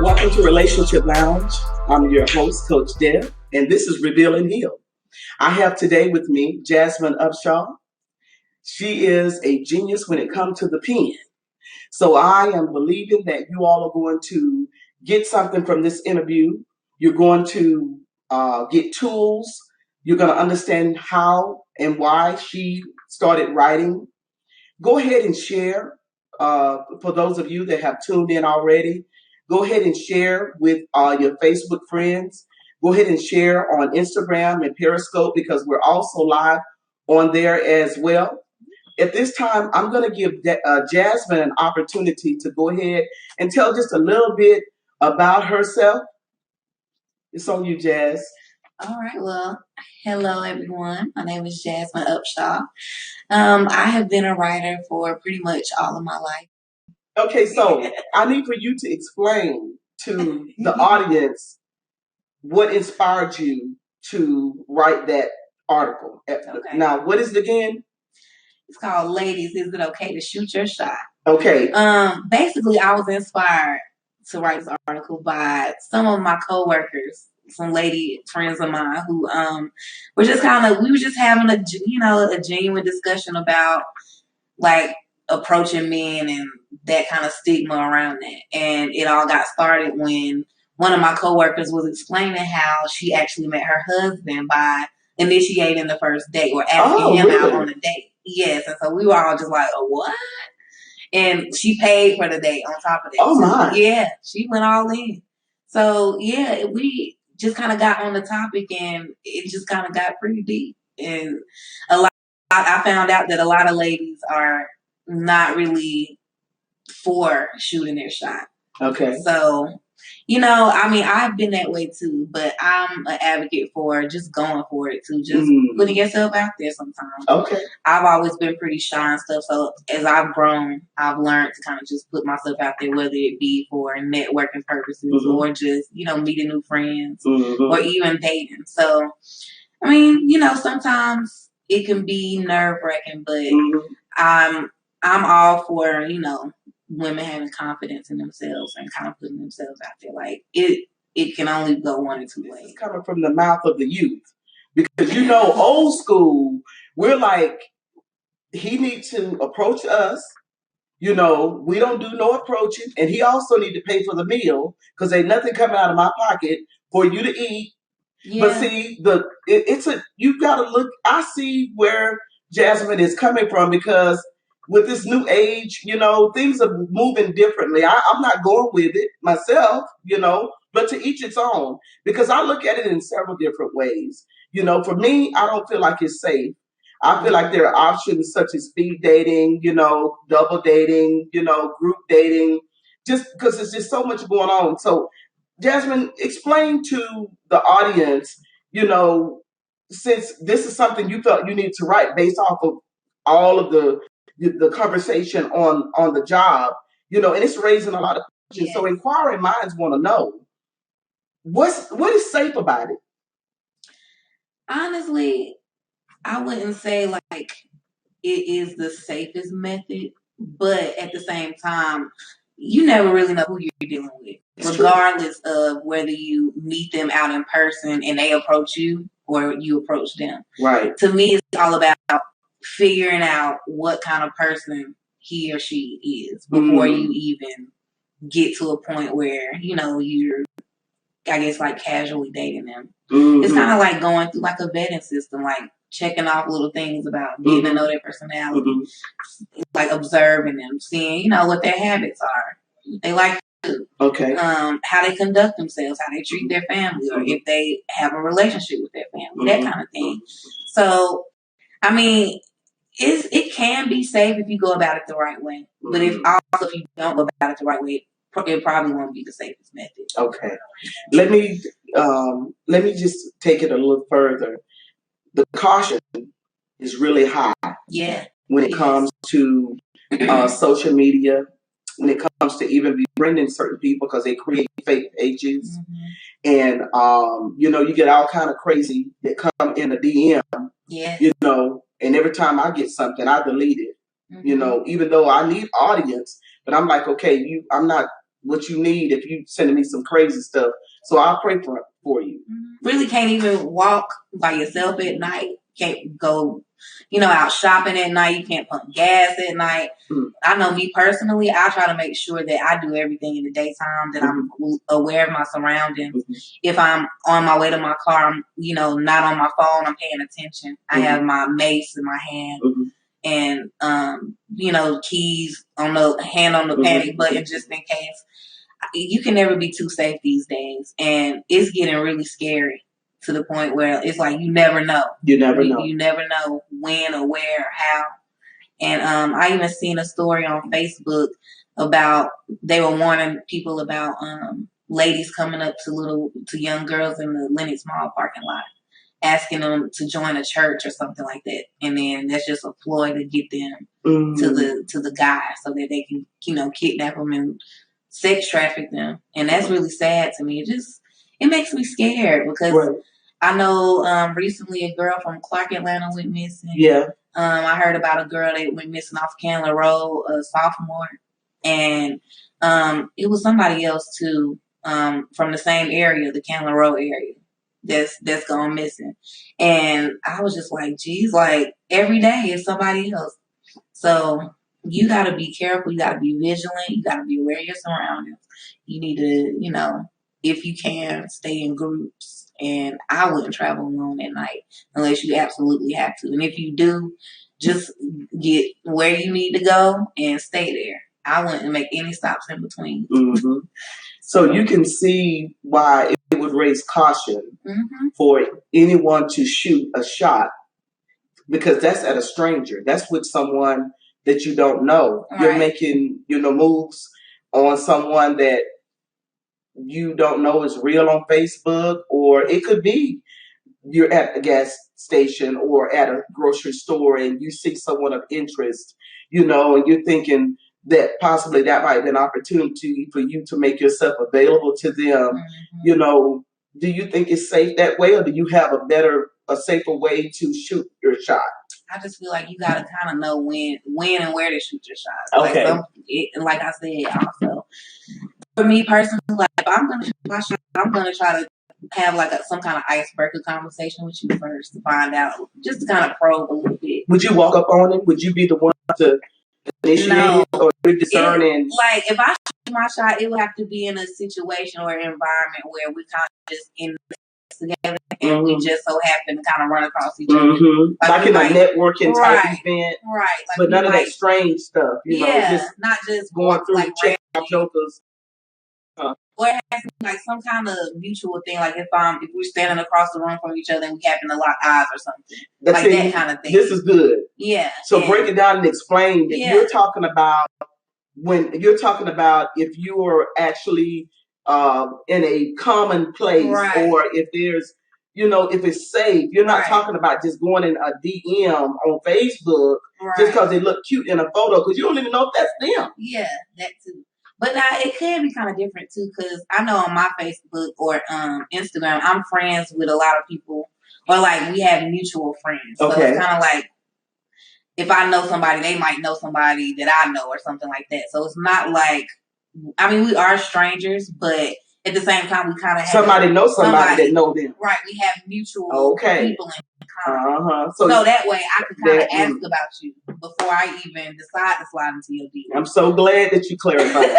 Welcome to Relationship Lounge. I'm your host, Coach Deb, and this is Reveal and Heal. I have today with me Jasmine Upshaw. She is a genius when it comes to the pen. So I am believing that you all are going to get something from this interview. You're going to get tools. You're going to understand how and why she started writing. Go ahead and share. For those of you that have tuned in already, go ahead and share with your Facebook friends. Go ahead and share on Instagram and Periscope because we're also live on there as well. At this time, I'm going to give Jasmine an opportunity to go ahead and tell just a little bit about herself. It's on you, Jazz. All right. Well, hello, everyone. My name is Jasmine Upshaw. I have been a writer for pretty much all of my life. Okay, so I need for you to explain to the audience what inspired you to write that article. Okay. Now, what is it again? It's called Ladies, Is It Okay to Shoot Your Shot? Okay. Basically, I was inspired to write this article by some of my coworkers, some lady friends of mine who were just we were just having a genuine discussion about like approaching men and that kind of stigma around that. And it all got started when one of my coworkers was explaining how she actually met her husband by initiating the first date or asking him out on a date. Yes, and so we were all just like, oh, what? And she paid for the date on top of that. Oh, my. Yeah, she went all in. So, yeah, we just kind of got on the topic and it just kind of got pretty deep. And I found out that a lot of ladies are not really for shooting their shot. Okay. So, I've been that way too, but I'm an advocate for just going for it too, just putting yourself out there sometimes. Okay. I've always been pretty shy and stuff, so as I've grown, I've learned to kind of just put myself out there, whether it be for networking purposes or just, meeting new friends or even dating. So, sometimes it can be nerve-wracking, but I'm all for, women having confidence in themselves and kind of putting themselves out there. Like it can only go one or two ways. It's coming from the mouth of the youth because old school, we're like, he needs to approach us. We don't do no approaching, and he also need to pay for the meal because ain't nothing coming out of my pocket for you to eat. Yeah. But see, you gotta look. I see where Jasmine is coming from because with this new age, things are moving differently. I'm not going with it myself, but to each its own, because I look at it in several different ways. For me, I don't feel like it's safe. I feel like there are options such as speed dating, double dating, group dating, just because there's just so much going on. So, Jasmine, explain to the audience, since this is something you felt you need to write based off of all of the conversation on the job, and it's raising a lot of questions. Yes. So inquiring minds want to know what is safe about it. Honestly, I wouldn't say like it is the safest method, but at the same time, you never really know who you're dealing with, regardless of whether you meet them out in person and they approach you or you approach them. Right. To me, it's all about figuring out what kind of person he or she is before you even get to a point where, you're, I guess, like casually dating them. It's kind of like going through like a vetting system, like checking off little things about getting to know their personality, like observing them, seeing, what their habits are. They like to. Okay. How they conduct themselves, how they treat their family, or if they have a relationship with their family, that kind of thing. So, it can be safe if you go about it the right way. But if you don't go about it the right way, it probably won't be the safest method. Okay. Let me just take it a little further. The caution is really high. Yeah. When it comes to social media, when it comes to even befriending certain people because they create fake pages, and you get all kind of crazy that come in a DM. Yeah. And every time I get something, I delete it. Even though I need audience, but I'm like, okay, I'm not what you need if you sending me some crazy stuff. So I'll pray for you. Really can't even walk by yourself at night. Can't go, out shopping at night. You can't pump gas at night. I know me personally, I try to make sure that I do everything in the daytime, that I'm aware of my surroundings. If I'm on my way to my car, I'm, not on my phone, I'm paying attention. I have my mace in my hand and, keys on the hand on the panic button just in case. You can never be too safe these days. And it's getting really scary to the point where it's like you never know. You never know. You never know when or where or how. And I even seen a story on Facebook about they were warning people about ladies coming up to young girls in the Lenox Mall parking lot, asking them to join a church or something like that. And then that's just a ploy to get them to the guy so that they can, kidnap them and sex traffic them. And that's really sad to me. It makes me scared because I know recently a girl from Clark, Atlanta went missing. Yeah. I heard about a girl that went missing off Candler Road, a sophomore. And it was somebody else too from the same area, the Candler Road area, that's gone missing. And I was just like, geez, like every day is somebody else. So you got to be careful. You got to be vigilant. You got to be aware of your surroundings. You need to, if you can, stay in groups. And I wouldn't travel alone at night unless you absolutely have to. And if you do, just get where you need to go and stay there. I wouldn't make any stops in between. So you can see why it would raise caution for anyone to shoot a shot, because that's at a stranger. That's with someone that you don't know. Right. You're making, moves on someone that you don't know is real on Facebook, or it could be you're at a gas station or at a grocery store and you see someone of interest, and you're thinking that possibly that might be an opportunity for you to make yourself available to them. Do you think it's safe that way, or do you have a safer way to shoot your shot? I just feel like you got to kind of know when and where to shoot your shots. Okay. Like I said, also, for me personally, like if I'm going to shoot my shot, I'm going to try to have some kind of icebreaker conversation with you first to find out, just to kind of probe a little bit. Would you walk up on it? Would you be the one to initiate it, or discerning? Like if I shoot my shot, it would have to be in a situation or environment where we kind of just in together and we just so happen to kind of run across each other. Like in a networking type event. Right. But none of that strange stuff. Just not just going through check jokers. Or it has to be like some kind of mutual thing, like if we're standing across the room from each other and we happen to lock eyes or something. That kind of thing. This is good. Yeah. So break it down and explain that you're talking about if you are actually in a common place, or if there's, if it's safe. You're not talking about just going in a DM on Facebook just because they look cute in a photo, because you don't even know if that's them. Yeah, that too. But now it can be kind of different too, because I know on my Facebook or Instagram, I'm friends with a lot of people, or like we have mutual friends. So it's kind of like if I know somebody, they might know somebody that I know or something like that. So it's not like, we are strangers, but at the same time, we kind of have somebody knows somebody that know them. Right, we have mutual people in common. So that way I can kind of ask about you before I even decide to slide into your DM. I'm so glad that you clarified.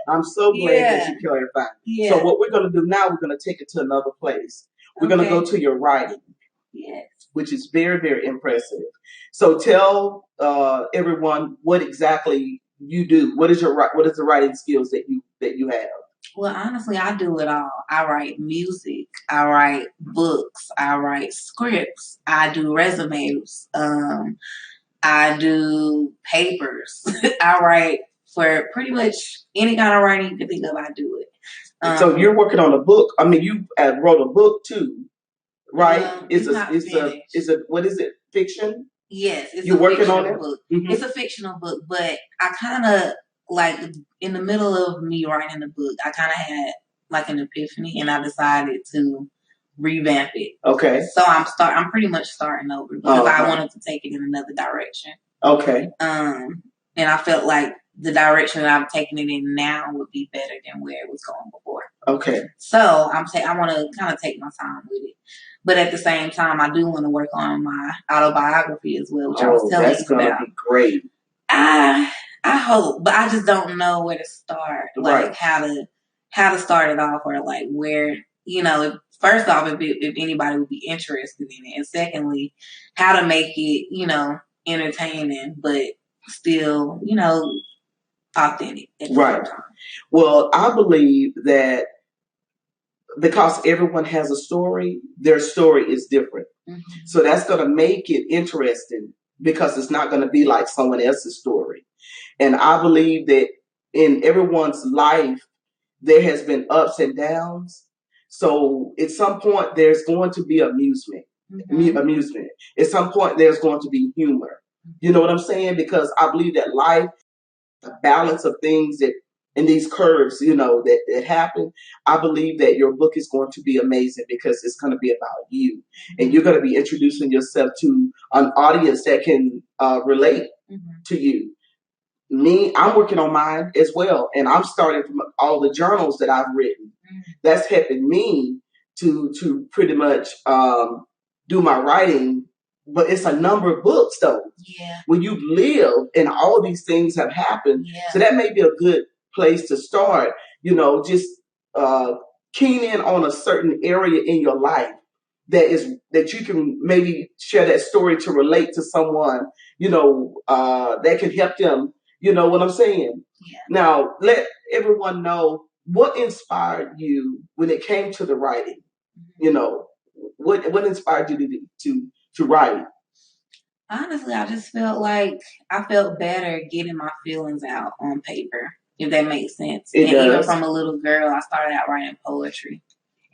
I'm so glad that you clarified. Yeah. So what we're going to do now, we're going to take it to another place. We're going to go to your writing. Yes. Which is very, very impressive. So tell everyone what exactly you do. What is the writing skills that you have? Well, honestly, I do it all. I write music. I write books. I write scripts. I do resumes. I do papers. I write for pretty much any kind of writing you can think of. I do it. So you're working on a book. You wrote a book too, right? It's a what is it? Fiction? Yes, you're working on it. Book. It's a fictional book, but I kind of like in the middle of me writing the book, I kind of had like an epiphany, and I decided to revamp it. Okay. So I'm pretty much starting over because I wanted to take it in another direction. Okay. And I felt like the direction that I'm taking it in now would be better than where it was going before. Okay. So I want to kind of take my time with it. But at the same time, I do want to work on my autobiography as well, which I was telling you about. That's going to be great. I hope, but I just don't know where to start. Like right. how to start it off, or like where, first off, if anybody would be interested in it, and secondly, how to make it, entertaining, but still, authentic. Right. Well, I believe that because everyone has a story, their story is different. Mm-hmm. So that's going to make it interesting because it's not going to be like someone else's story. And I believe that in everyone's life, there has been ups and downs. So at some point, there's going to be amusement. Mm-hmm. Amusement. At some point, there's going to be humor. You know what I'm saying? Because I believe that life, a balance of things that in these curves, that happen. I believe that your book is going to be amazing because it's going to be about you, and you're going to be introducing yourself to an audience that can relate to you. Me, I'm working on mine as well, and I'm starting from all the journals that I've written. That's helping me to pretty much do my writing. But it's a number of books, though. Yeah. When you live and all these things have happened, so that may be a good place to start. Just keen in on a certain area in your life that you can maybe share that story to relate to someone. That can help them. You know what I'm saying? Yeah. Now, let everyone know what inspired you when it came to the writing. What inspired you to write? Honestly, I just felt like I felt better getting my feelings out on paper, if that makes sense. It does. Even from a little girl, I started out writing poetry.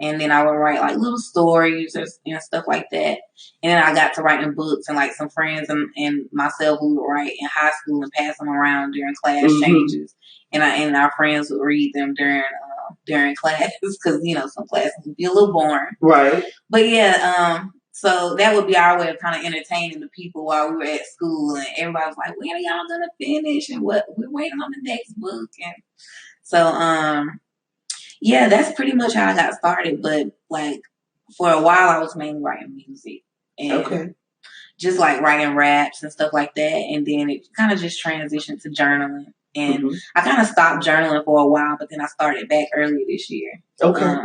And then I would write like little stories and stuff like that. And then I got to writing books, and like some friends and myself, we would write in high school and pass them around during class changes. And our friends would read them during classes because, some classes would be a little boring. Right. But yeah, so that would be our way of kind of entertaining the people while we were at school, and everybody was like, "When are y'all gonna finish?" And what we're waiting on the next book. And so, yeah, that's pretty much how I got started. But like for a while, I was mainly writing music and just like writing raps and stuff like that. And then it kind of just transitioned to journaling. And I kind of stopped journaling for a while, but then I started back earlier this year. Okay.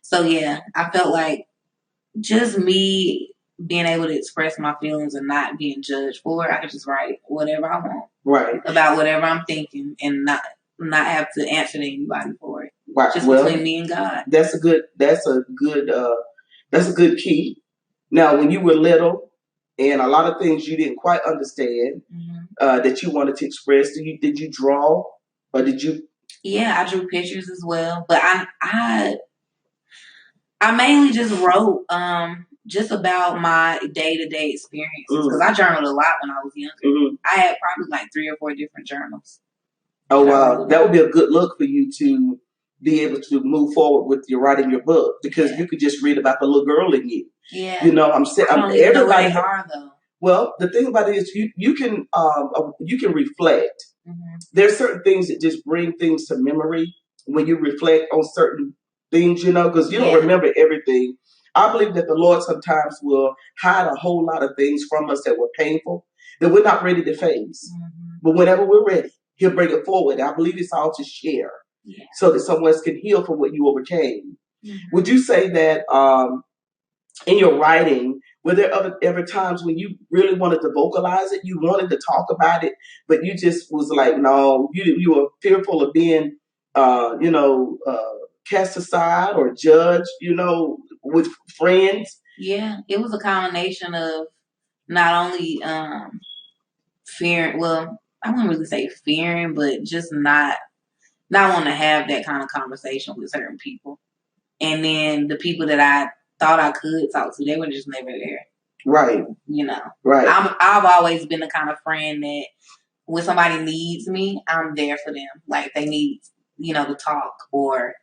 So yeah, I felt like just me being able to express my feelings and not being judged for it. I could just write whatever I want. Right. About whatever I'm thinking and not have to answer to anybody for it. Right. Just between me and God. That's a good key. Now, when you were little and a lot of things you didn't quite understand that you wanted to express, did you draw or did you? Yeah, I drew pictures as well, but I mainly just wrote just about my day-to-day experiences because I journaled a lot when I was younger. I had probably like 3 or 4 different journals. Oh, wow. That would be a good look for you to be able to move forward with your writing your book because you could just read about the little girl in you. Yeah. I'm saying, I don't even know where they are, though. Well, the thing about it is you can reflect. There's certain things that just bring things to memory when you reflect on certain things, because you don't remember everything. I believe that the Lord sometimes will hide a whole lot of things from us that were painful, that we're not ready to face. But whenever we're ready, He'll bring it forward. I believe it's all to share so that someone else can heal from what you overcame. Would you say that in your writing, were there ever times when you really wanted to vocalize it, you wanted to talk about it, but you just was like, no, you were fearful of being, cast aside or judged, with friends? Yeah, it was a combination of not only fearing, well, I wouldn't really say fearing, but just not wanting to have that kind of conversation with certain people. And then the people that I thought I could talk to, they were just never there. Right. Right. I've always been the kind of friend that when somebody needs me, I'm there for them. Like they need, to talk or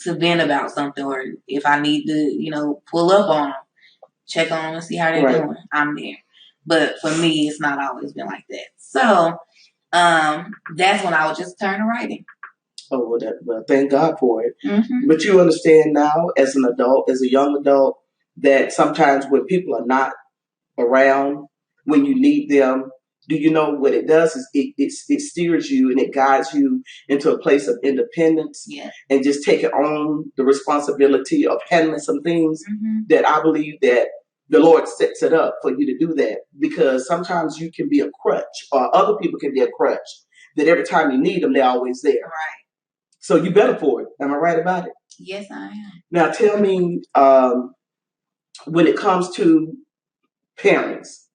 to vent about something, or if I need to, pull up on them, check on them and see how they're doing, I'm there. But for me, it's not always been like that. So that's when I would just turn to writing. Oh, well, thank God for it. Mm-hmm. But you understand now, as an adult, as a young adult, that sometimes when people are not around, when you need them, do you know what it does is it steers you and it guides you into a place of independence, and just taking on the responsibility of handling some things that I believe that the Lord sets it up for you to do that, because sometimes you can be a crutch, or other people can be a crutch, that every time you need them, they're always there. Right. So you better for it. Am I right about it? Yes, I am. Now tell me, when it comes to parents,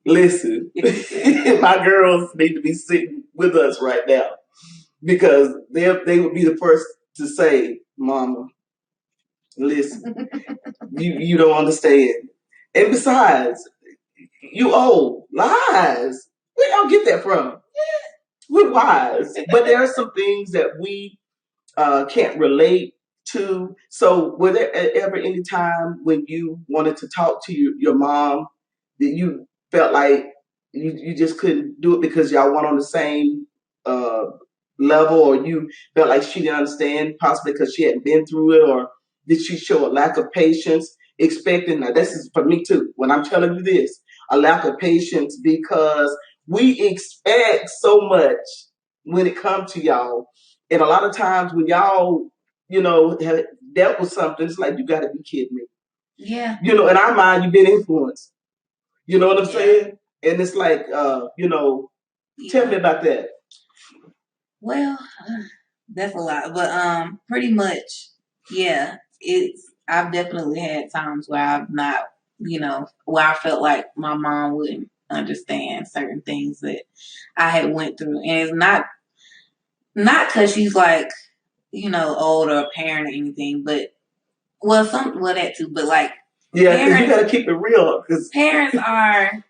listen, my girls need to be sitting with us right now, because they would be the first to say, "Mama, listen, you don't understand. And besides, you old. Lies. Where y'all get that from? We're wise." But there are some things that we can't relate to. So were there ever any time when you wanted to talk to your mom that you felt like you just couldn't do it because y'all weren't on the same uh, level, or you felt like she didn't understand, possibly because she hadn't been through it, or did she show a lack of patience, expecting? Now this is for me too, when I'm telling you this, a lack of patience, because we expect so much when it comes to y'all. And a lot of times when y'all, have dealt with something, it's like, you got to be kidding me. Yeah. In our mind, you've been influenced. You know what I'm saying? And it's like, tell me about that. Well, that's a lot, but pretty much, yeah. I've definitely had times where I've not, where I felt like my mom wouldn't understand certain things that I had went through, and it's not because she's like, old or a parent or anything, but that too, but like, because you got to keep it real. Cause parents are.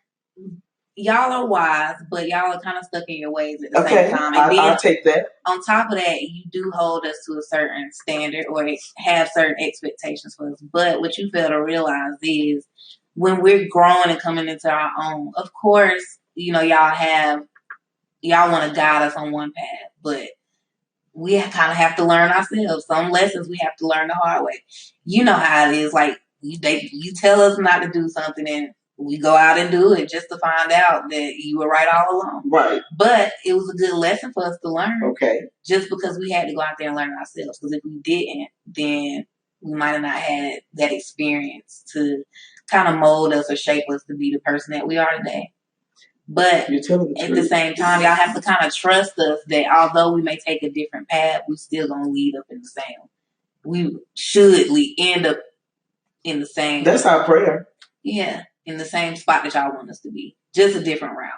Y'all are wise, but y'all are kind of stuck in your ways at the same time. And I'll take that. On top of that, you do hold us to a certain standard or have certain expectations for us. But what you fail to realize is when we're growing and coming into our own, of course, y'all want to guide us on one path, but we kind of have to learn ourselves. Some lessons we have to learn the hard way. You know how it is. Like, you tell us not to do something, and we go out and do it just to find out that you were right all along. Right. But it was a good lesson for us to learn. Okay. Just because we had to go out there and learn ourselves. Because if we didn't, then we might have not had that experience to kind of mold us or shape us to be the person that we are today. But at the same time, y'all have to kind of trust us that although we may take a different path, we still going to lead up in the same. We should end up in the same. That's our prayer. Yeah, in the same spot that y'all want us to be. Just a different route.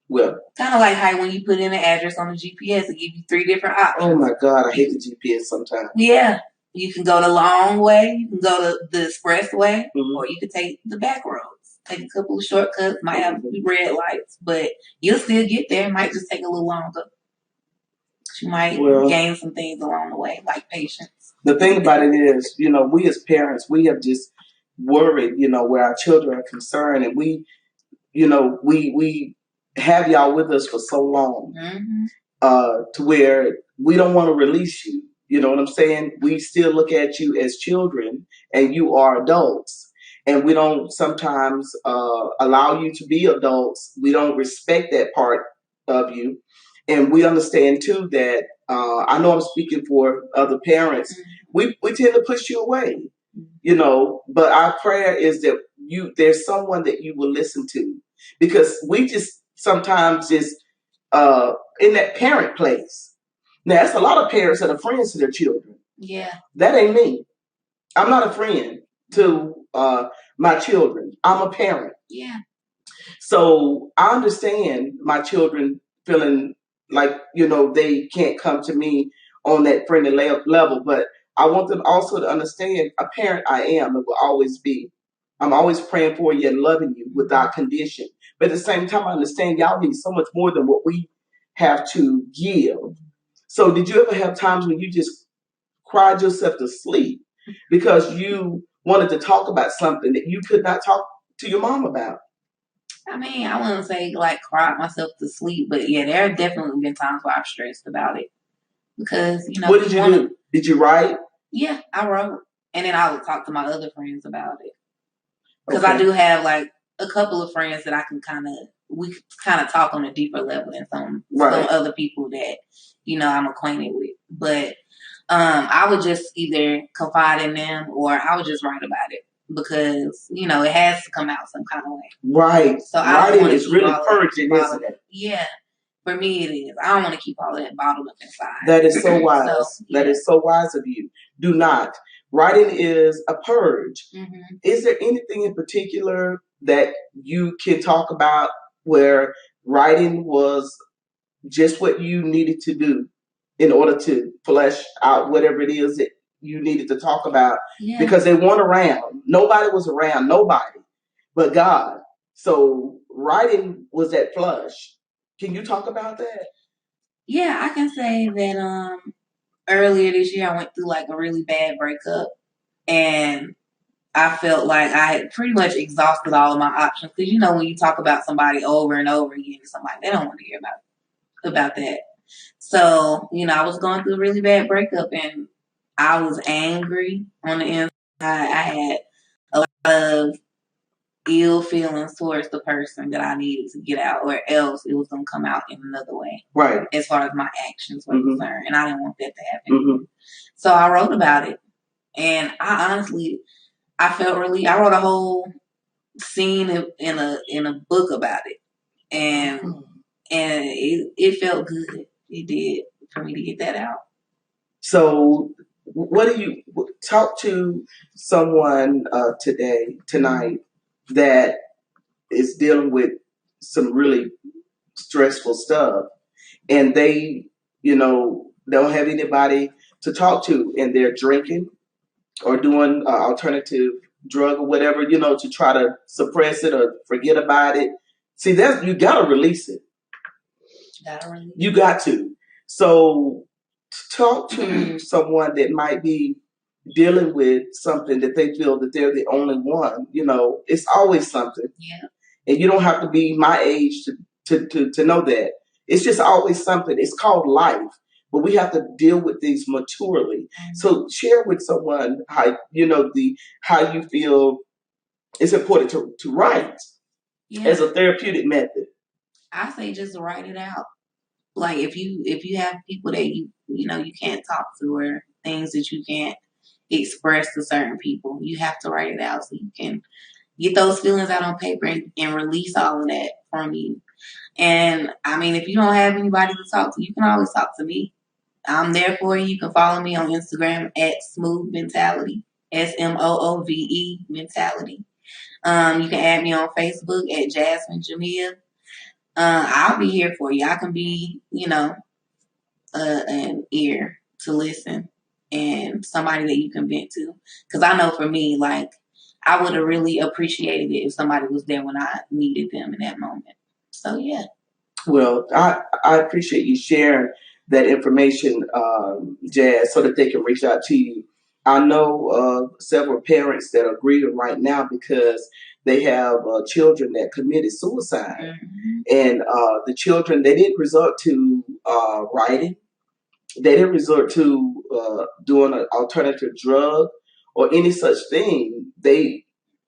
Well, kind of like how when you put in an address on the GPS, it gives you 3 different options. Oh my God, I hate the GPS sometimes. Yeah. You can go the long way, you can go the expressway, or you can take the back roads. Take a couple of shortcuts, might have red lights, but you'll still get there. It might just take a little longer. You might gain some things along the way, like patience. The thing about it is, we as parents, we have just worried, where our children are concerned, and we have y'all with us for so long, to where we don't want to release you. You know what I'm saying? We still look at you as children, and you are adults. And we don't sometimes allow you to be adults. We don't respect that part of you. And we understand, too, that I know I'm speaking for other parents. We tend to push you away, but our prayer is that there's someone that you will listen to. Because we just sometimes just in that parent place. Now, that's a lot of parents that are friends to their children. Yeah. That ain't me. I'm not a friend to my children. I'm a parent. Yeah. So I understand my children feeling like, they can't come to me on that friendly level. But I want them also to understand a parent I am and will always be. I'm always praying for you and loving you without condition. But at the same time, I understand y'all need so much more than what we have to give. So did you ever have times when you just cried yourself to sleep because you wanted to talk about something that you could not talk to your mom about? I mean, I wouldn't say like cried myself to sleep, but yeah, there have definitely been times where I've stressed about it because What did you do? Did you write? Yeah, I wrote, and then I would talk to my other friends about it because I do have like a couple of friends that I can we kind of talk on a deeper level than some other people that I'm acquainted with, but I would just either confide in them or I would just write about it because it has to come out some kind of way. Right. So writing is really purging, isn't it? Yeah. For me, it is. I don't want to keep all of that bottled up inside. That is so wise. That is so wise of you. Do not. Writing is a purge. Mm-hmm. Is there anything in particular that you can talk about where writing was just what you needed to do in order to flesh out whatever it is that you needed to talk about? Yeah. Because they weren't around. Nobody was around. Nobody but God. So writing was that flush. Can you talk about that? Yeah, I can say that earlier this year I went through like a really bad breakup and I felt like I had pretty much exhausted all of my options because when you talk about somebody over and over again to somebody, they don't want to hear about that. So, I was going through a really bad breakup and I was angry on the inside. I had a lot of ill feelings towards the person that I needed to get out, or else it was going to come out in another way. Right. As far as my actions were concerned. And I didn't want that to happen. Mm-hmm. So I wrote about it. And I honestly, I wrote a whole scene in a book about it. And it felt good. It did for me to get that out. So what do you talk to someone tonight that is dealing with some really stressful stuff and they, don't have anybody to talk to and they're drinking or doing alternative drug or whatever, to try to suppress it or forget about it. See, you got to release it. You got to. So talk to someone that might be dealing with something that they feel that they're the only one. It's always something. Yeah. And you don't have to be my age to know that. It's just always something. It's called life. But we have to deal with things maturely. Mm-hmm. So share with someone how how you feel it's important to write as a therapeutic method. I say just write it out. Like if you have people that you can't talk to or things that you can't express to certain people, you have to write it out so you can get those feelings out on paper and release all of that from you. And I mean, if you don't have anybody to talk to, you can always talk to me. I'm there for you. You can follow me on Instagram at Smooth Mentality, SMOOVE Mentality. You can add me on Facebook at Jasmine Jamia. I'll be here for you. I can be, an ear to listen and somebody that you can vent to. Because I know for me, like, I would have really appreciated it if somebody was there when I needed them in that moment. So, yeah. Well, I appreciate you sharing that information, Jazz, so that they can reach out to you. I know of several parents that are grieving right now because they have children that committed suicide. Mm-hmm. And the children, they didn't resort to writing. They didn't resort to doing an alternative drug or any such thing. They,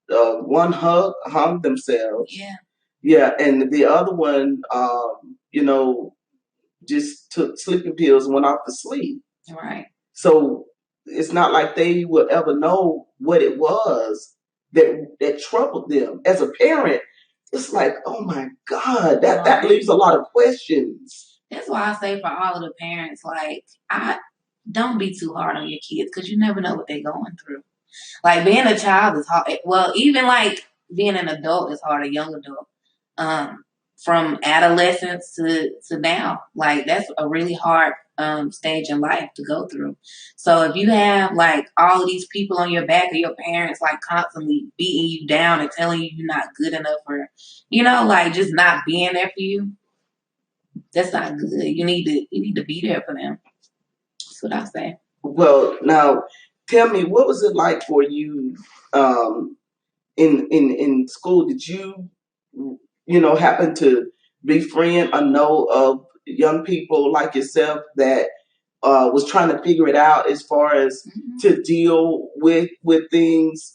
one hung themselves. Yeah. Yeah, and the other one, just took sleeping pills and went off to sleep. Right. So it's not like they will ever know what it was that troubled them. As a parent, it's like, oh my God, that leaves a lot of questions. That's why I say for all of the parents, like, don't be too hard on your kids because you never know what they're going through. Like, being a child is hard. Well, even like being an adult is hard, a young adult. From adolescence to now, like, that's a really hard stage in life to go through. So if you have like all of these people on your back or your parents like constantly beating you down and telling you you're not good enough or, like just not being there for you, that's not good. You need to be there for them. That's what I say. Well, now tell me, what was it like for you in school? Did you happen to befriend or know of young people like yourself that was trying to figure it out as far as to deal with things.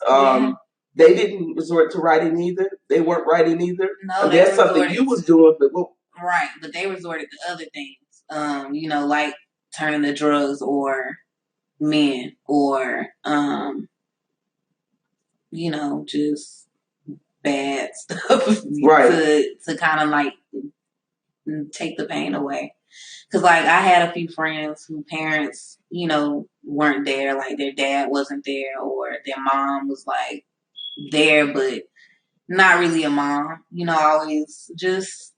They didn't resort to writing either. They weren't writing either. No, that's something you was doing, but right. But they resorted to other things. Like turning to drugs or men or just bad stuff right. to kind of like take the pain away. Because, like, I had a few friends whose parents, weren't there. Like, their dad wasn't there or their mom was, like, there, but not really a mom. Always just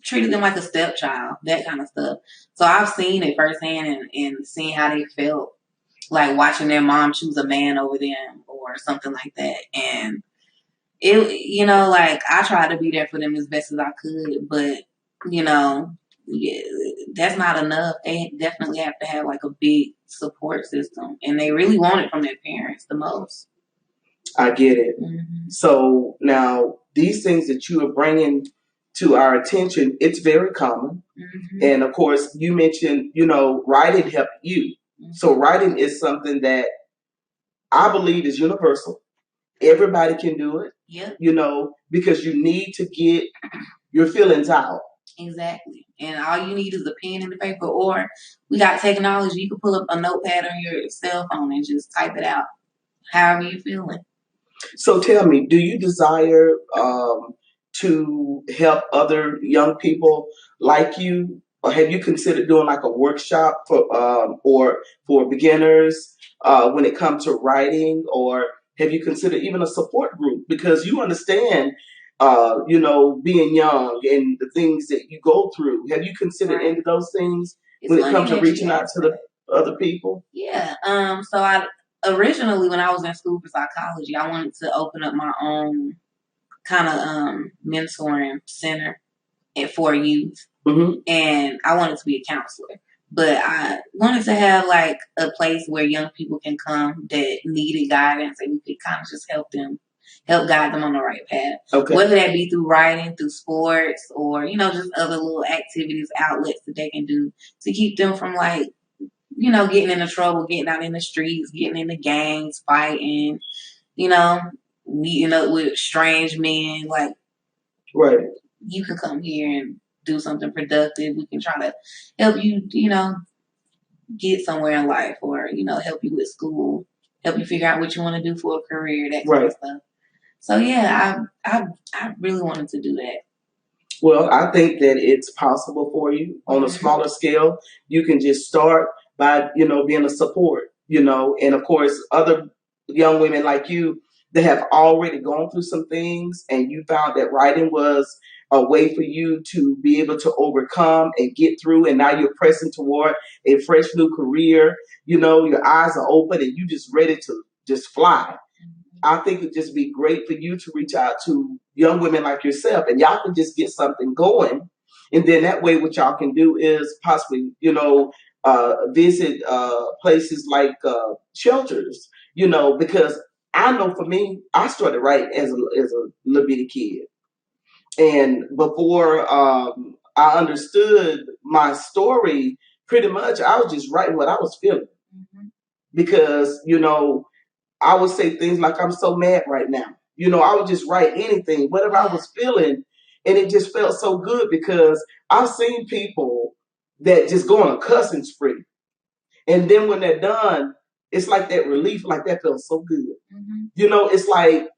treated them like a stepchild, that kind of stuff. So I've seen it firsthand and seen how they felt, like, watching their mom choose a man over them or something like that. And it, like, I tried to be there for them as best as I could, but, yeah, that's not enough. They definitely have to have like a big support system, and they really want it from their parents the most. I get it. So now these things that you are bringing to our attention, it's very common. And of course, you mentioned, writing helped you. So writing is something that I believe is universal. Everybody can do it. Yeah. Because you need to get your feelings out. Exactly. And all you need is a pen and the paper, or we got technology. You can pull up a notepad on your cell phone and just type it out however you're feeling. So tell me, do you desire to help other young people like you? Or have you considered doing like a workshop or for beginners when it comes to writing? Or have you considered even a support group? Because you understand being young and the things that you go through. Have you considered any of those things when it comes to reaching out to the other people? Yeah. So originally, when I was in school for psychology, I wanted to open up my own kind of mentoring center for youth. And I wanted to be a counselor. But I wanted to have like a place where young people can come that needed guidance and we could kind of just help guide them on the right path. Okay. Whether that be through writing, through sports, or, just other little activities, outlets that they can do to keep them from like, getting into trouble, getting out in the streets, getting into gangs, fighting, meeting up with strange men. Like, right. You can come here and do something productive. We can try to help you, get somewhere in life, or, help you with school, help you figure out what you want to do for a career, that kind of stuff. So yeah, I really wanted to do that. Well, I think that it's possible for you on a smaller scale. You can just start by, being a support, and of course, other young women like you that have already gone through some things and you found that writing was a way for you to be able to overcome and get through. And now you're pressing toward a fresh new career. Your eyes are open and you just ready to just fly. I think it'd just be great for you to reach out to young women like yourself, and y'all can just get something going. And then that way, what y'all can do is possibly, visit places like shelters, because I know for me, I started writing as a little bitty kid. And before I understood my story, pretty much I was just writing what I was feeling. Because, I would say things like, I'm so mad right now. I would just write anything, whatever I was feeling. And it just felt so good because I've seen people that just go on a cussing spree. And then when they're done, it's like that relief, like that feels so good. It's like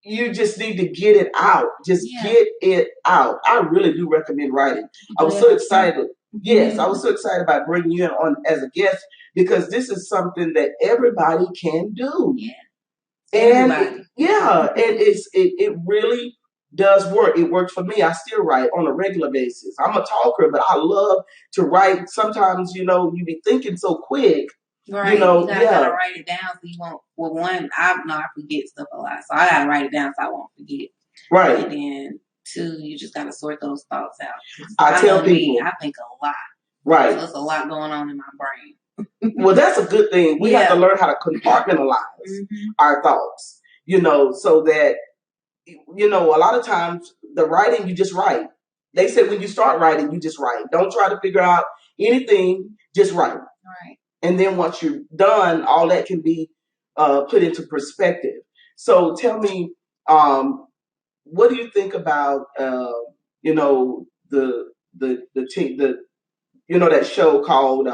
you just need to get it out. Just get it out. I really do recommend writing. I was so excited. Yes, I was so excited about bringing you in on as a guest because this is something that everybody can do. Yeah. And and it really does work. It works for me. I still write on a regular basis. I'm a talker, but I love to write. Sometimes, you be thinking so quick. Right. You gotta write it down so you won't. Well, one, I forget stuff a lot, so I gotta write it down so I won't forget. Right. And then two, you just gotta sort those thoughts out. I tell people, I think a lot. Right. So there's a lot going on in my brain. Well, that's a good thing. We have to learn how to compartmentalize our thoughts, so that you know, a lot of times the writing, you just write. They say when you start writing, you just write. Don't try to figure out anything, just write. Right. And then once you're done, all that can be put into perspective. So tell me, what do you think about, you know, the you know, that show called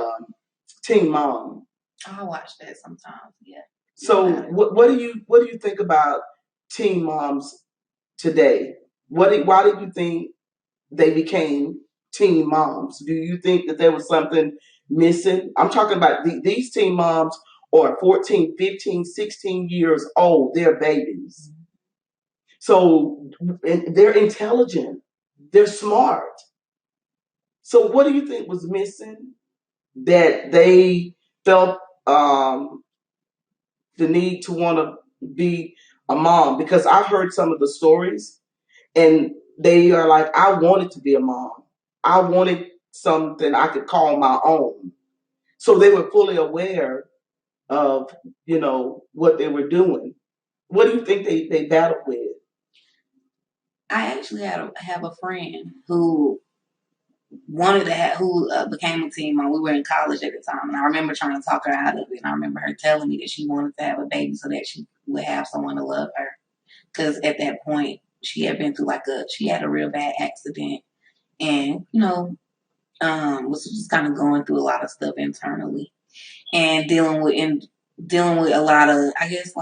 Teen Mom? I watch that sometimes. Yeah. So what do you think about teen moms today? Why did you think they became teen moms? Do you think that there was something missing? I'm talking about these teen moms are 14, 15, 16 years old. They're babies. So and they're intelligent. They're smart. So what do you think was missing that they felt the need to want to be a mom? Because I've heard some of the stories and they are like, I wanted to be a mom. I wanted something I could call my own. So they were fully aware of, you know, what they were doing. What do you think they battled with? I actually have a friend who wanted to have, who became a teen mom. We were in college at the time, and I remember trying to talk her out of it. And I remember her telling me that she wanted to have a baby so that she would have someone to love her. Because at that point, she had been through she had a real bad accident, and was just kind of going through a lot of stuff internally, and dealing with a lot of, I guess,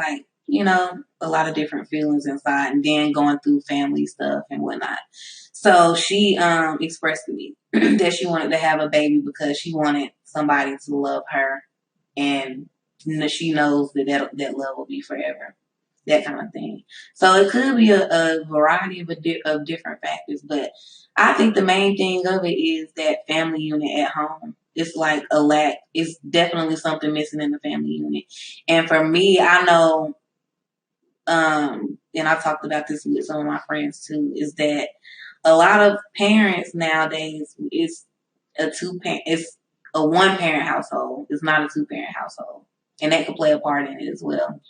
a lot of different feelings inside, and then going through family stuff and whatnot. So she expressed to me that she wanted to have a baby because she wanted somebody to love her, and she knows that love will be forever, that kind of thing. So it could be a variety of different factors, but I think the main thing of it is that family unit at home. It's like a lack. It's definitely something missing in the family unit. And for me, I know, and I've talked about this with some of my friends too, is that a lot of parents nowadays, it's a one parent household. It's not a two parent household. And that could play a part in it as well.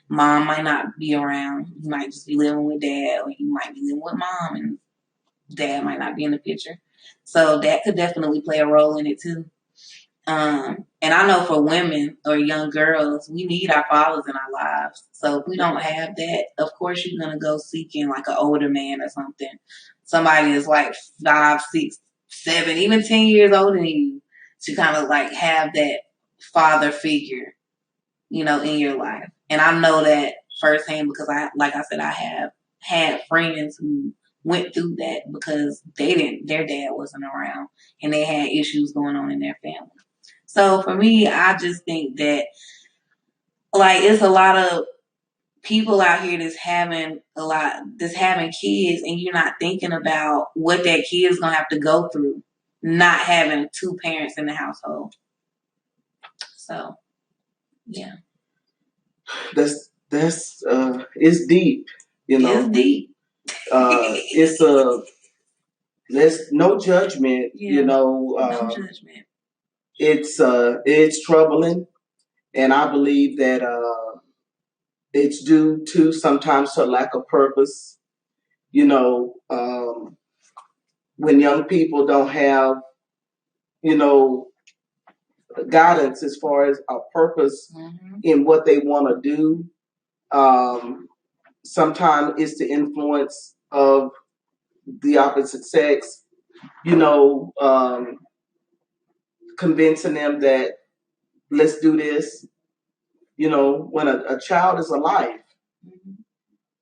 Mom might not be around. He might just be living with dad, or he might be living with mom, and dad might not be in the picture. So that could definitely play a role in it too. And I know for women or young girls, we need our fathers in our lives. So if we don't have that, of course you're gonna go seeking like an older man or something. Somebody that's like 5, 6, 7, even 10 years older than you, to kind of like have that father figure, in your life. And I know that firsthand because like I said, I have had friends who went through that because their dad wasn't around and they had issues going on in their family. So for me, I just think that it's a lot of people out here that's having kids, and you're not thinking about what that kid's gonna have to go through not having two parents in the household. So yeah. That's it's deep, you know. It's deep. It's there's no judgment, yeah. you know. No judgment. It's troubling, and I believe that it's due to sometimes to lack of purpose. You know, when young people don't have, you know, guidance as far as a purpose in what they want to do. Sometimes it's the influence of the opposite sex, you know, convincing them that let's do this. You know, when a child is alive,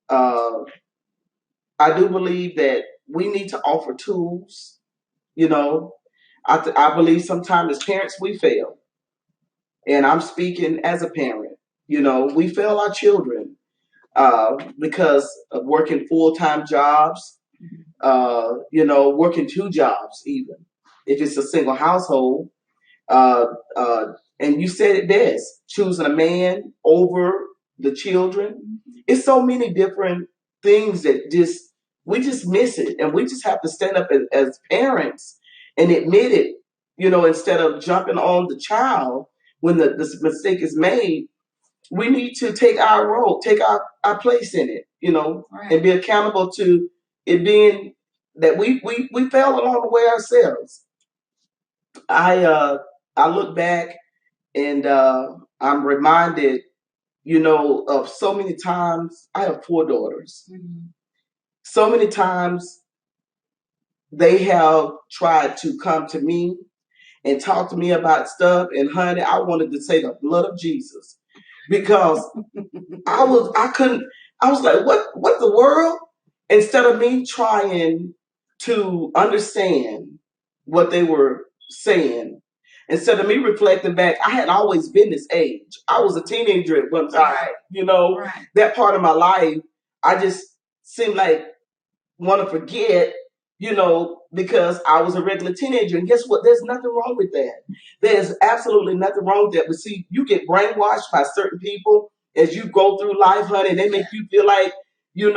uh, I do believe that we need to offer tools. You know, I believe sometimes as parents we fail, and I'm speaking as a parent. You know, we fail our children because of working full-time jobs. You know, working two jobs even if it's a single household. Uh, uh, and you said it best, choosing a man over the children. It's so many different things that we just miss it, and we just have to stand up as parents and admit it. You know, instead of jumping on the child when the mistake is made, we need to take our role, take our place in it, Right. and be accountable to it being that we fell along the way ourselves. I look back and I'm reminded, of so many times. I have 4 daughters. Mm-hmm. So many times they have tried to come to me and talk to me about stuff, and honey, I wanted to say the blood of Jesus because I was like, what the world? Instead of me trying to understand what they were saying, instead of me reflecting back, I had always been this age. I was a teenager at one time, Right. that part of my life, I just seemed like want to forget, because I was a regular teenager. And guess what? There's nothing wrong with that. There's absolutely nothing wrong with that. But see, you get brainwashed by certain people as you go through life, honey, and they make you feel like, being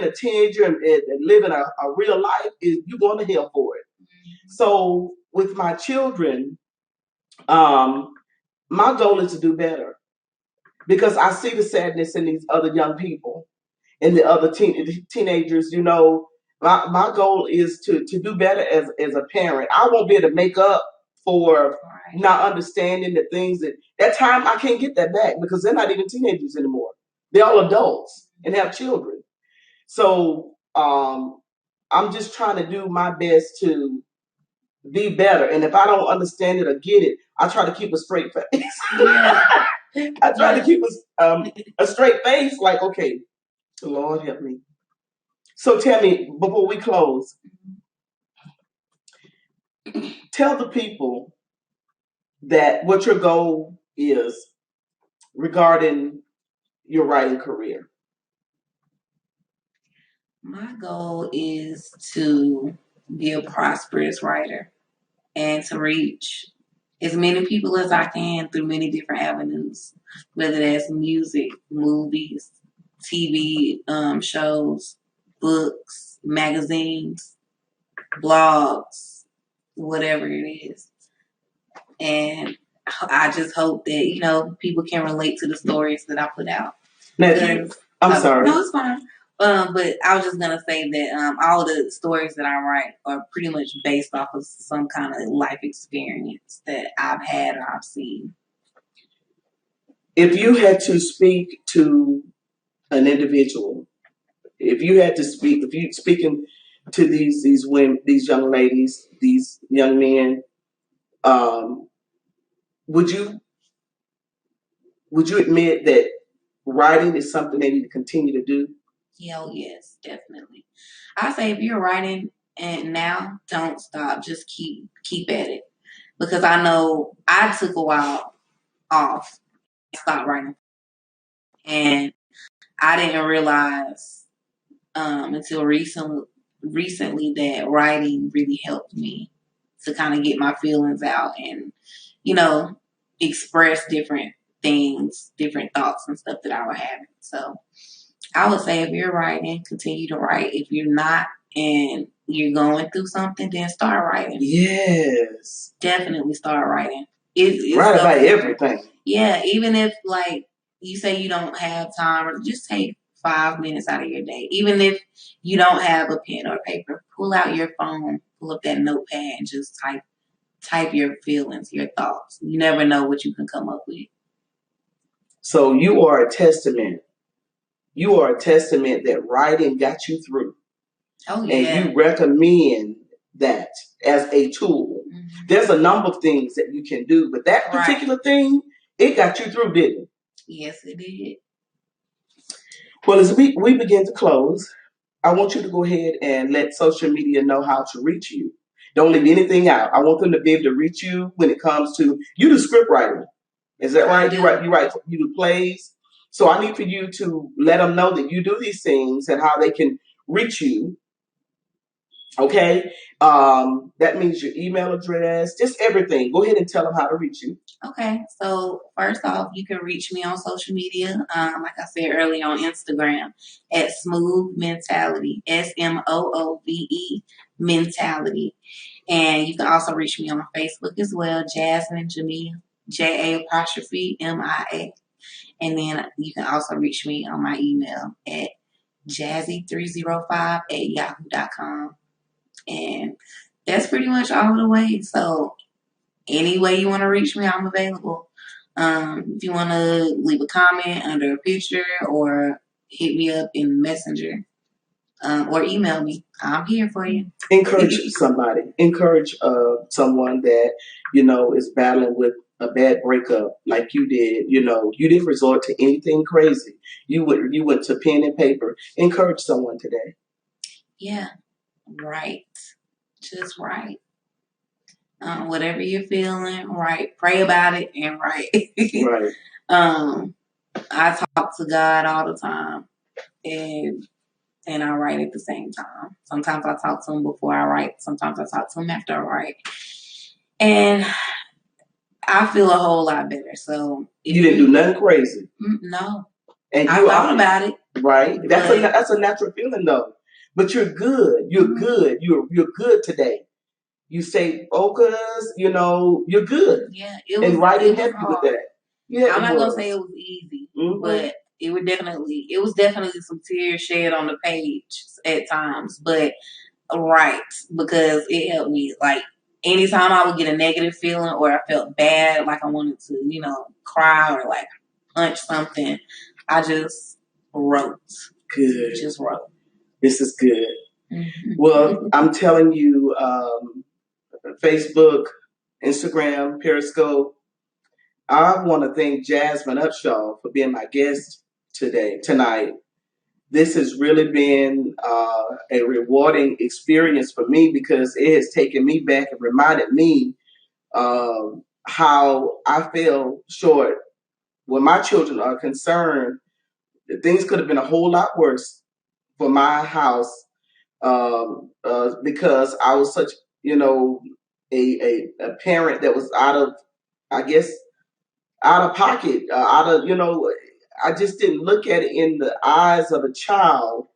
a teenager and living a real life is you going to hell for it. Mm-hmm. So with my children, my goal is to do better because I see the sadness in these other young people and the other teenagers. My goal is to do better as a parent. I won't be able to make up for not understanding the things that time I can't get that back because they're not even teenagers anymore. They're all adults and have children. So I'm just trying to do my best to be better. And if I don't understand it or get it, I try to keep a straight face. Yeah. I try to keep a straight face, like, okay, Lord help me. So tell me, before we close, tell the people that what your goal is regarding your writing career. My goal is to be a prosperous writer and to reach as many people as I can through many different avenues, whether that's music, movies, TV shows, books, magazines, blogs, whatever it is. And I just hope that, people can relate to the stories that I put out. Now, I'm sorry. No, it's fine. But I was just gonna say that all the stories that I write are pretty much based off of some kind of life experience that I've had or I've seen. If you had to speak to an individual, if you speaking to these women, these young ladies, these young men, um, would you admit that writing is something they need to continue to do? Oh, yes, definitely. I say if you're writing and now, don't stop. Just keep at it. Because I know I took a while off and stopped writing. And I didn't realize until recently that writing really helped me to kind of get my feelings out and, express different things, different thoughts and stuff that I was having. So I would say if you're writing, continue to write. If you're not and you're going through something, then start writing. Yes. Definitely start writing. Write about everything. Yeah, even if like you say you don't have time, just take 5 minutes out of your day. Even if you don't have a pen or paper, pull out your phone, pull up that notepad, and just type your feelings, your thoughts. You never know what you can come up with. So you are a testament. You are a testament that writing got you through. Oh, yeah. And you recommend that as a tool. Mm-hmm. There's a number of things that you can do, but that particular thing, it got you through, didn't it? Yes, it did. Well, as we begin to close, I want you to go ahead and let social media know how to reach you. Don't leave anything out. I want them to be able to reach you when it comes to you do script writing. Is that right? You do plays. So I need for you to let them know that you do these things and how they can reach you. Okay, that means your email address, just everything. Go ahead and tell them how to reach you. Okay, so first off, you can reach me on social media, like I said earlier, on Instagram at Smooth Mentality, SMOOVE Mentality, and you can also reach me on Facebook as well, Jasmine Jamia, JA apostrophe MIA. And then you can also reach me on my email at jazzy305@yahoo.com. And that's pretty much all the way. So any way you want to reach me, I'm available. If you want to leave a comment under a picture or hit me up in Messenger or email me, I'm here for you. Encourage somebody. Encourage someone that, is battling with a bad breakup like you did. You didn't resort to anything crazy. You went to pen and paper. Encourage someone today. Yeah, right. Just right. Whatever you're feeling, right. Pray about it and write. Right. I talk to God all the time, and I write at the same time. Sometimes I talk to him before I write. Sometimes I talk to him after I write. And I feel a whole lot better. So you didn't do nothing crazy. No. And I thought about it. Right. That's a natural feeling though. But you're good. You're good. You're good today. You say focus, you're good. Yeah. And writing helped you with that. Yeah. I'm not gonna say it was easy, but it was definitely some tears shed on the page at times. But right, because it helped me. Like anytime I would get a negative feeling or I felt bad, like I wanted to, cry or like punch something, I just wrote. Good. Just wrote. This is good. Well, I'm telling you, Facebook, Instagram, Periscope, I want to thank Jasmine Upshaw for being my guest tonight. This has really been a rewarding experience for me because it has taken me back and reminded me how I fell short when my children are concerned. Things could have been a whole lot worse for my house because I was such, a parent that was out of pocket, I just didn't look at it in the eyes of a child.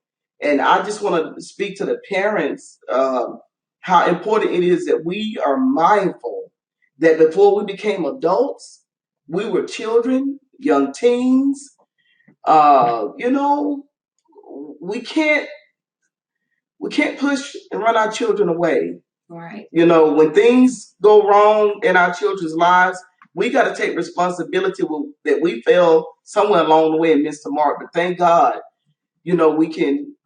And I just want to speak to the parents, how important it is that we are mindful that before we became adults, we were children, young teens. We can't push and run our children away. Right. When things go wrong in our children's lives, we got to take responsibility that we fell somewhere along the way and missed the mark. But thank God, we can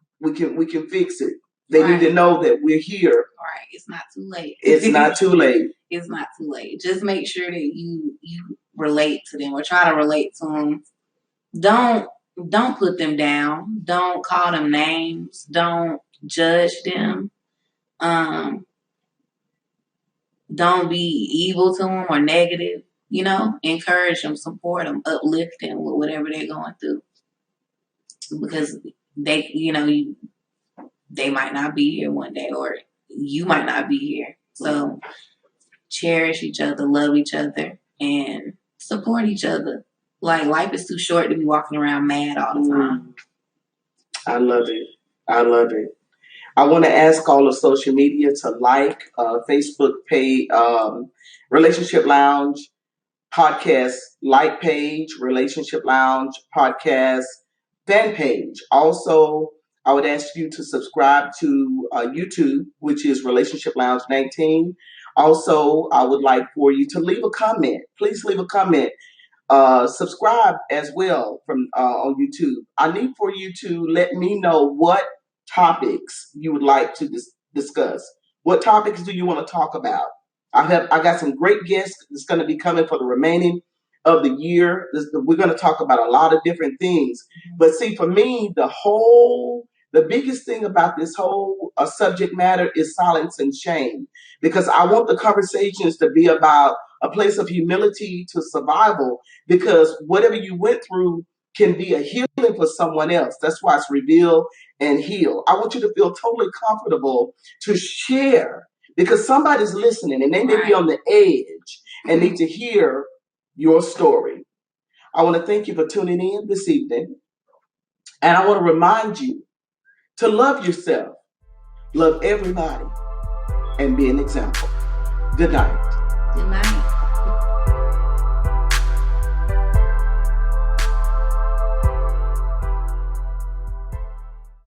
fix it. They need to know that we're here. Right. It's not too late. It's not too late. It's not too late. Just make sure that you relate to them or try to relate to them. Don't put them down. Don't call them names. Don't judge them. Don't be evil to them or negative. Encourage them, support them, uplift them with whatever they're going through. Because they might not be here one day, or you might not be here. So cherish each other, love each other, and support each other. Like, life is too short to be walking around mad all the time. I love it. I want to ask all of social media to like Facebook page, Relationship Lounge podcast like page, Relationship Lounge podcast fan page. Also, I would ask you to subscribe to YouTube, which is Relationship Lounge 19. Also, I would like for you to leave a comment. Please leave a comment. Subscribe as well from on YouTube. I need for you to let me know what topics you would like to discuss. What topics do you want to talk about? I got some great guests that's going to be coming for the remaining of the year. We're going to talk about a lot of different things. But see, for me, the biggest thing about this whole subject matter is silence and shame, because I want the conversations to be about a place of humility to survival, because whatever you went through can be a healing for someone else. That's why it's reveal and heal. I want you to feel totally comfortable to share, because somebody's listening and they may be on the edge and need to hear your story. I want to thank you for tuning in this evening. And I want to remind you to love yourself, love everybody, and be an example. Good night. Good night.